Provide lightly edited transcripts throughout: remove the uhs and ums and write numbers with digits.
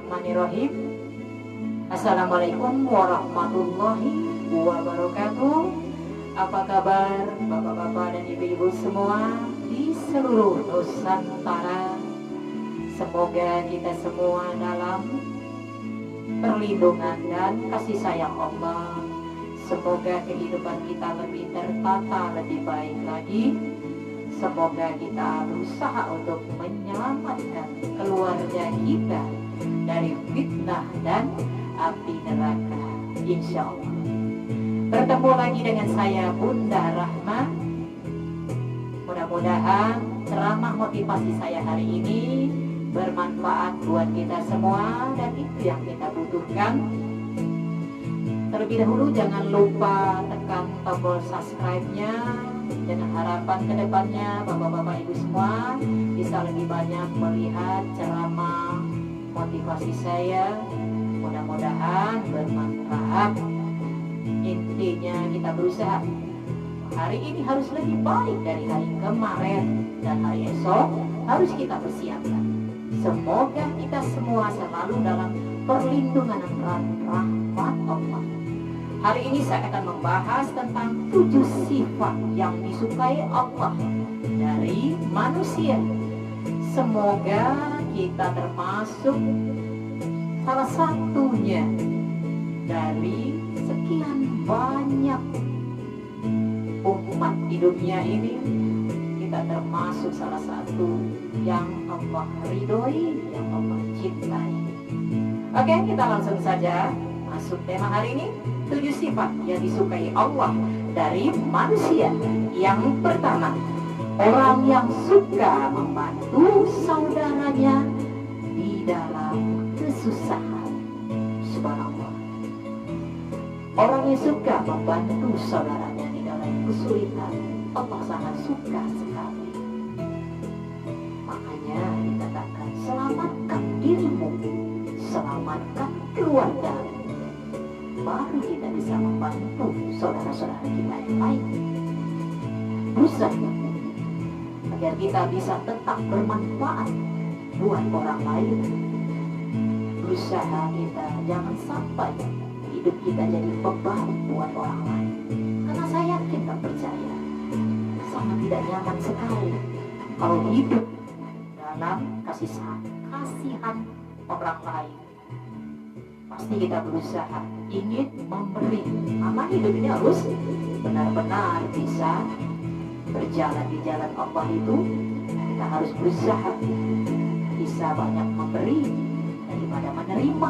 Bismillahirrahmanirrahim. Assalamualaikum warahmatullahi wabarakatuh. Apa kabar bapak-bapak dan ibu-ibu semua di seluruh Nusantara? Semoga kita semua dalam perlindungan dan kasih sayang Allah. Semoga kehidupan kita lebih tertata, lebih baik lagi. Semoga kita berusaha untuk menyelamatkan keluarga kita dari fitnah dan api neraka, insya Allah. Bertemu lagi dengan saya, Bunda Rahma. Mudah-mudahan ceramah motivasi saya hari ini bermanfaat buat kita semua, dan itu yang kita butuhkan. Terlebih dahulu jangan lupa tekan tombol subscribe-nya. Dengan harapan kedepannya bapak-bapak ibu semua bisa lebih banyak melihat ceramah motivasi saya. Mudah-mudahan bermanfaat. Intinya kita berusaha hari ini harus lebih baik dari hari kemarin, dan hari esok harus kita persiapkan. Semoga kita semua selalu dalam perlindungan dan rahmat Allah. Hari ini saya akan membahas tentang 7 sifat yang disukai Allah dari manusia. Semoga kita termasuk salah satunya dari sekian banyak umat di dunia ini. Kita termasuk salah satu yang Allah ridhoi, yang Allah cintai. Oke, kita langsung saja masuk tema hari ini. 7 sifat yang disukai Allah dari manusia. Yang pertama, orang yang suka membantu saudaranya di dalam kesusahan. Subhanallah. Orang yang suka membantu saudaranya di dalam kesulitan, Allah sangat suka sekali. Makanya dikatakan, selamatkan dirimu, selamatkan keluargamu, baru kita bisa membantu saudara-saudara kita yang lain. Berusaha agar kita bisa tetap bermanfaat buat orang lain. Berusaha kita jangan sampai hidup kita jadi beban buat orang lain. Karena saya yakin dan percaya sangat tidak nyaman sekali kalau hidup dalam kasihan orang lain. Pasti kita berusaha ingin memberi. Amal hidup ini harus benar-benar bisa berjalan di jalan Allah itu. Kita harus berusaha bisa banyak memberi daripada menerima.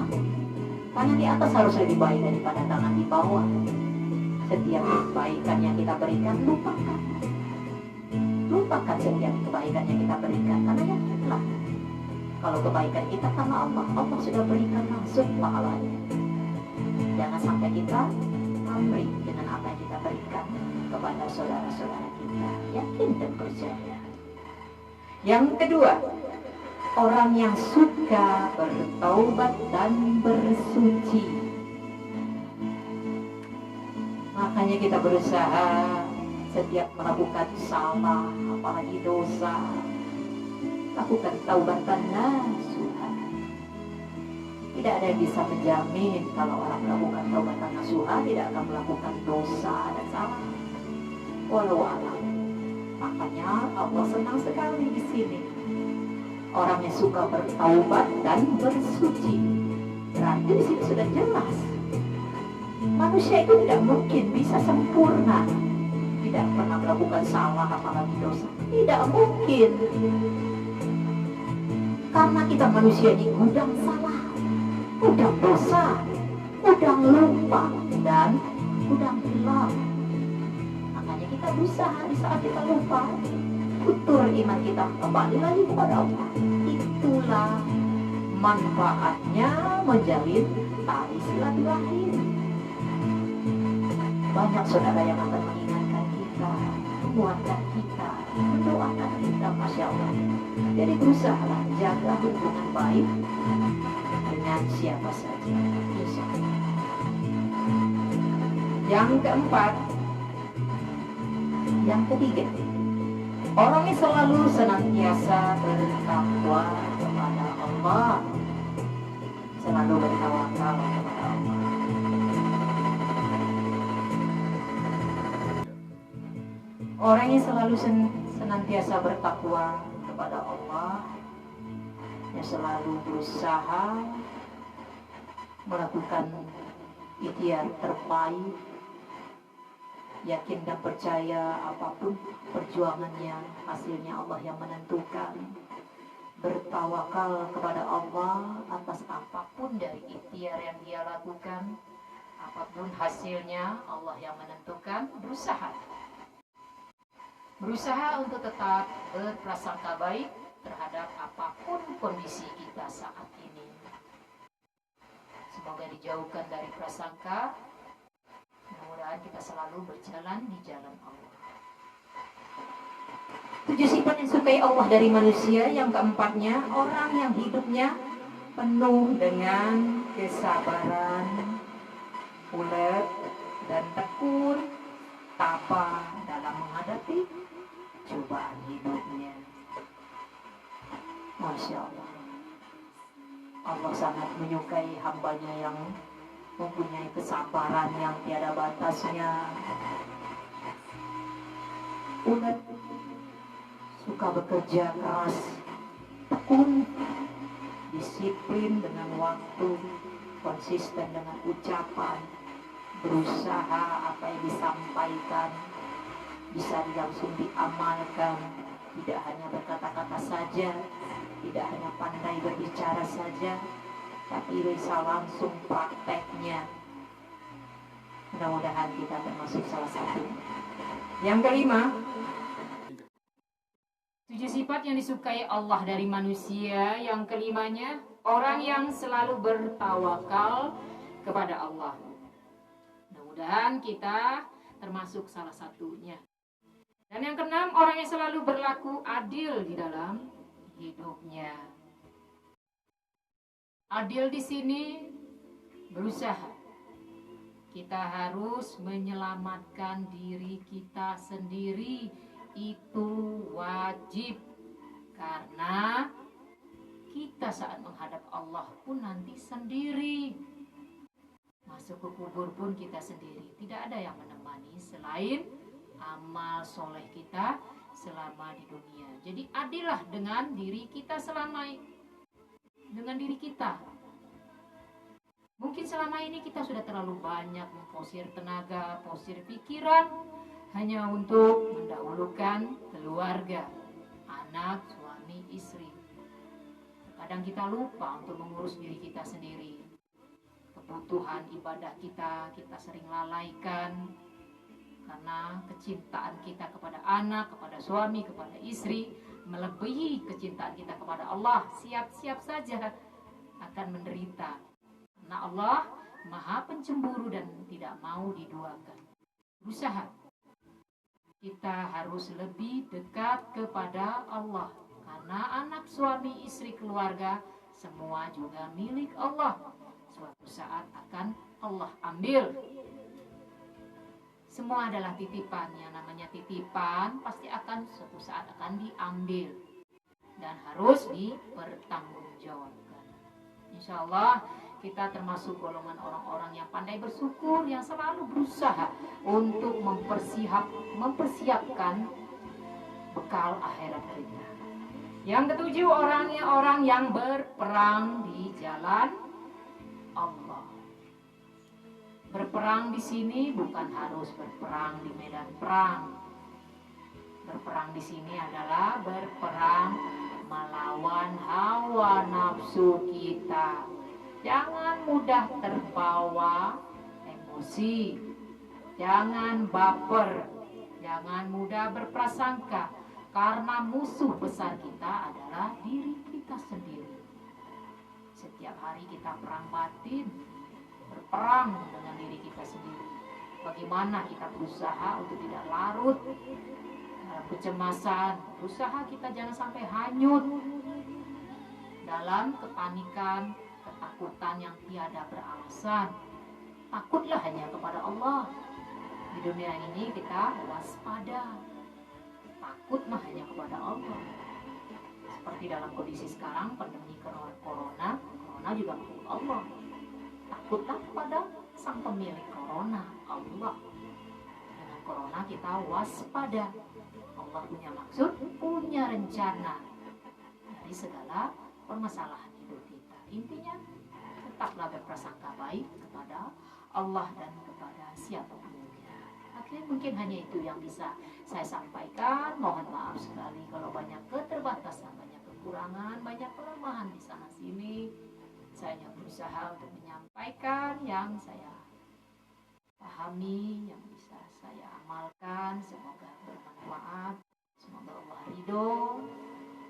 Tangan di atas harus lebih baik daripada tangan di bawah. Setiap kebaikan yang kita berikan, lupakan setiap kebaikan yang kita berikan. Karena yakinlah, kalau kebaikan kita karena Allah, Allah sudah berikan langsung pahalanya. Jangan sampai kita pamrih dengan apa yang kita berikan kepada saudara-saudara kita. Yakin dan percaya. Yang kedua, orang yang suka bertaubat dan bersuci. Makanya kita berusaha setiap melakukan salah, apalagi dosa, lakukan taubatan nasuha. Tidak ada yang bisa menjamin kalau orang melakukan taubatan nasuha tidak akan melakukan dosa dan salah. Walau alam. Makanya Allah senang sekali di sini. Orang yang suka bertaubat dan bersuci. Berarti di sini sudah jelas. Manusia itu tidak mungkin bisa sempurna. Tidak pernah melakukan salah apalagi dosa. Tidak mungkin. Karena kita manusia ini gudang salah, gudang dosa, gudang lupa, dan gudang gelap. Makanya kita berusaha di saat kita lupa, tutur iman kita kembali lagi kepada Allah. Itulah manfaatnya menjalin tali silaturahim. Banyak saudara yang akan mengingatkan kita, menguatkan kita, mendoakan kita, Masya Allah. Jadi berusahalah jaga hubungan baik dengan siapa saja. Insya Allah. Yang keempat, yang ketiga, orang yang selalu senantiasa bertakwa kepada Allah. selalu bertawakal kepada Allah. Orang yang selalu senantiasa bertakwa kepada Allah, yang selalu berusaha melakukan ikhtiar terbaik, yakin dan percaya apapun perjuangannya, hasilnya Allah yang menentukan. Bertawakal kepada Allah atas apapun dari ikhtiar yang dia lakukan, apapun hasilnya Allah yang menentukan. Berusaha untuk tetap berprasangka baik terhadap apapun kondisi kita saat ini. Semoga dijauhkan dari prasangka. Mudah-mudahan kita selalu berjalan di jalan Allah. 7 sifat yang disukai Allah dari manusia. Yang keempatnya, orang yang hidupnya penuh dengan kesabaran, ulet dan tekun, tabah dalam menghadapi cobaan hidupnya. Masya Allah. Allah sangat menyukai hambanya yang mempunyai kesabaran yang tiada batasnya. Ulet, suka bekerja keras, tekun, disiplin dengan waktu, konsisten dengan ucapan, berusaha apa yang disampaikan bisa langsung diamalkan, tidak hanya berkata-kata saja, tidak hanya pandai berbicara saja, tapi bisa langsung prakteknya. Mudah-mudahan kita termasuk salah satu. Yang kelima, 7 sifat yang disukai Allah dari manusia. Yang kelimanya, orang yang selalu bertawakal kepada Allah. Mudah-mudahan kita termasuk salah satunya. Dan yang keenam, orang yang selalu berlaku adil di dalam hidupnya. Adil di sini berusaha. Kita harus menyelamatkan diri kita sendiri. Itu wajib. Karena kita saat menghadap Allah pun nanti sendiri. Masuk ke kubur pun kita sendiri. Tidak ada yang menemani selain amal soleh kita selama di dunia. Jadi adillah dengan diri kita dengan diri kita. Mungkin selama ini kita sudah terlalu banyak memposir tenaga, posir pikiran hanya untuk mendahulukan keluarga, anak, suami, istri. Kadang kita lupa untuk mengurus diri kita sendiri. Kebutuhan ibadah kita sering lalaikan karena kecintaan kita kepada anak, kepada suami, kepada istri melebihi kecintaan kita kepada Allah. Siap-siap saja akan menderita. Karena Allah Maha Pencemburu dan tidak mau diduakan. Berusaha. Kita harus lebih dekat kepada Allah. Karena anak, suami, istri, keluarga semua juga milik Allah. Suatu saat akan Allah ambil. Semua adalah titipan. Yang namanya titipan pasti akan suatu saat akan diambil dan harus dipertanggungjawabkan. Insya Allah kita termasuk golongan orang-orang yang pandai bersyukur, yang selalu berusaha untuk mempersiapkan bekal akhirat kita. Yang ketujuh, orang yang berperang di jalan Allah. Berperang di sini bukan harus berperang di medan perang. Berperang di sini adalah berperang melawan hawa nafsu kita. Jangan mudah terbawa emosi. Jangan baper. Jangan mudah berprasangka. Karena musuh besar kita adalah diri kita sendiri. Setiap hari kita perang batin. Berperang dengan diri kita sendiri. Bagaimana kita berusaha untuk tidak larut dalam kecemasan, berusaha kita jangan sampai hanyut dalam kepanikan, ketakutan yang tiada beralasan. Takutlah hanya kepada Allah. Di dunia ini kita waspada. Takut mah hanya kepada Allah. Seperti dalam kondisi sekarang pandemi corona corona juga makhluk Allah. Takutlah kepada sang pemilik corona, Allah. Dengan corona kita waspada. Allah punya maksud, punya rencana dari segala permasalahan hidup kita. Intinya tetaplah berprasangka baik kepada Allah dan kepada siapapun juga. Oke, mungkin hanya itu yang bisa saya sampaikan. Mohon maaf sekali kalau banyak keterbatasan, banyak kekurangan, banyak kelemahan di sana sini. Saya hanya berusaha untuk menyampaikan yang saya pahami, yang bisa saya amalkan. Semoga bermanfaat, semoga Allah ridho,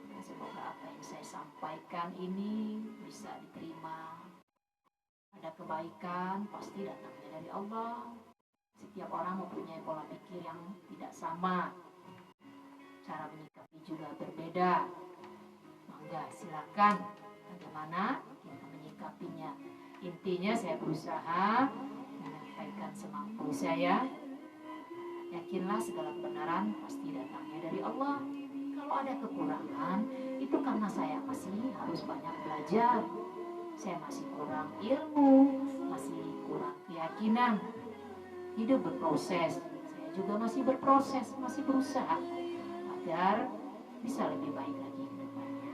dan semoga apa yang saya sampaikan ini bisa diterima. Ada kebaikan pasti datangnya dari Allah. Setiap orang mempunyai pola pikir yang tidak sama, cara menyikapi juga berbeda. Mangga silakan bagaimana kita menyikapinya. Intinya saya berusaha menyampaikan semampu saya. Yakinlah segala kebenaran pasti datangnya dari Allah. Kalau ada kekurangan, itu karena saya masih harus banyak belajar. Saya masih kurang ilmu, masih kurang keyakinan. Hidup berproses, saya juga masih berproses, masih berusaha agar bisa lebih baik lagi ke depannya.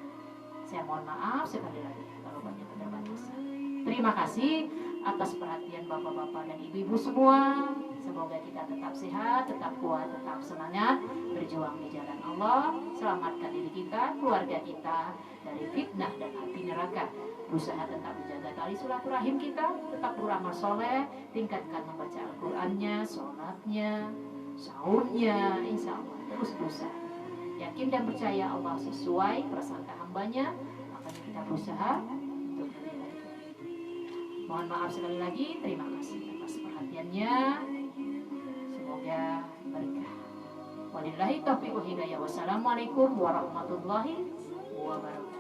Saya mohon maaf sekali lagi kalau banyak keterbatasan. Terima kasih atas perhatian bapak-bapak dan ibu-ibu semua. Semoga kita tetap sehat, tetap kuat, tetap semangat berjuang di jalan Allah. Selamatkan diri kita, keluarga kita dari fitnah dan api neraka. Berusaha tetap menjaga tali silaturahim kita, tetap beramal soleh, tingkatkan membaca Al-Qur'annya, sholatnya, sahurnya, insya Allah terus berusaha. Yakin dan percaya Allah sesuai prasangka hambanya, makanya kita berusaha untuk lebih baik. Mohon maaf sekali lagi, terima kasih atas perhatiannya. Semoga berkah. Wabillahi taufiq wal hidayah. Wassalamualaikum warahmatullahi wabarakatuh.